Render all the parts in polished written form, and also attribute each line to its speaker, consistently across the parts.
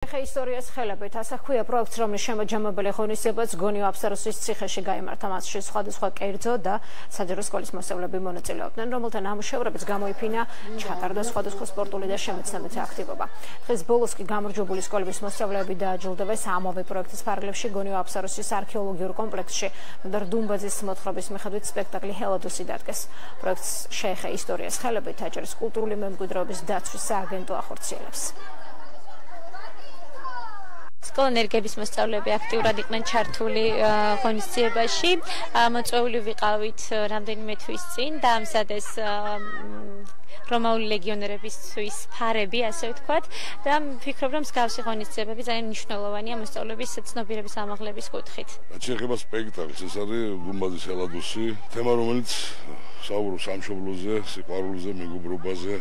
Speaker 1: ისტორიას ხელებით ასე ხუია პროექტს, რომლის შემაჯამებელი ღონისძიებაც გონიო აფსაროსის ციხეში გაიმართა. მასში სხვადასხვა კერძო და საჯარო სკოლის მასწავლებლები მონაწილეობდნენ, რომელთა ნამუშევრებიც გამოიფინა, ჩატარდა სხვადასხვა სპორტული და შემეცნებითი აქტივობა. დღეს ბოლოს კი გამარჯვებული სკოლების მოსწავლეები დააჯილდოვეს ამავე პროექტის ფარგლებში გონიო აფსაროსის არქეოლოგიურ კომპლექსში. დუმბაძის მოთხრობის მიხედვით სპექტაკლი ჰელადოსი დადგეს. პროექტს შეეხე ისტორიას ხელებით აჭარის კულტურული მემკვიდრეობის დაცვის სააგენტო ახორციელებს.
Speaker 2: სკოლა ენერგების მოსწავლეები აქტიურად იყვნენ ჩართული ღონისძიებაში. მოწვეული ვიყავით რამდენიმე თვის წინ დაამზადეს რომაული ლეგიონერებისთვის ფარები, ასე ვთქვათ, და ვფიქრობ, რომ მსგავსი ღონისძიებები ძალიან მნიშვნელოვანია მოსწავლეების ცნობიერების ამაღლების კუთხით.
Speaker 3: რაც შეეხება სპექტაკლს, ეს არის დუმბაძის ჰელადოსი, თემა, რომელიც საუბრობს სამშობლოზე, სიყვარულზე, მეგობრობაზე,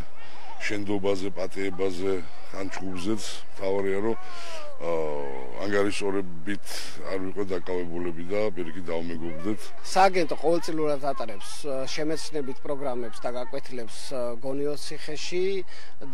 Speaker 3: შენდობაზე, პატიებაზე, ან ჯგუფზეც. თავარია, რომ ანგარიშორებით არ ვიყო დაკავებულები და პირიქით დავმეგობრდეთ.
Speaker 4: სააგენტო ყოველწლიურად ატარებს შემეცნებით პროგრამებს და გაკვეთილებს გონიოს ციხეში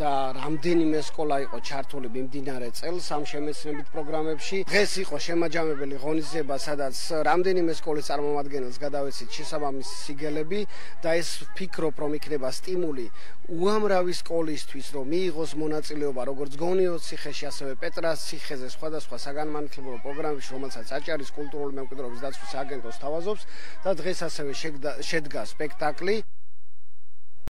Speaker 4: და რამდენიმე სკოლა იყო ჩართული მიმდინარე წელს ამ შემეცნებით პროგრამებში. დღეს იყო შემაჯამებელი ღონისძიება, სადაც რამდენიმე სკოლის წარმომადგენელს გადავეცით შესაბამისი სიგელები და ეს ვფიქრობ, რომ იქნება სტიმული უამრავი სკოლისთვის, რომ მიიღოს მონაწილეობა როგორც გონიოს ციხეში, ასევე პეტრას ციხეზე სხვადასხვა საგანმანათლებლო პროგრამებში, რომელსაც აჭარის კულტურული მემკვიდრეობის დაცვის სააგენტო სთავაზობს და დღეს ასევე შედგა სპექტაკლი.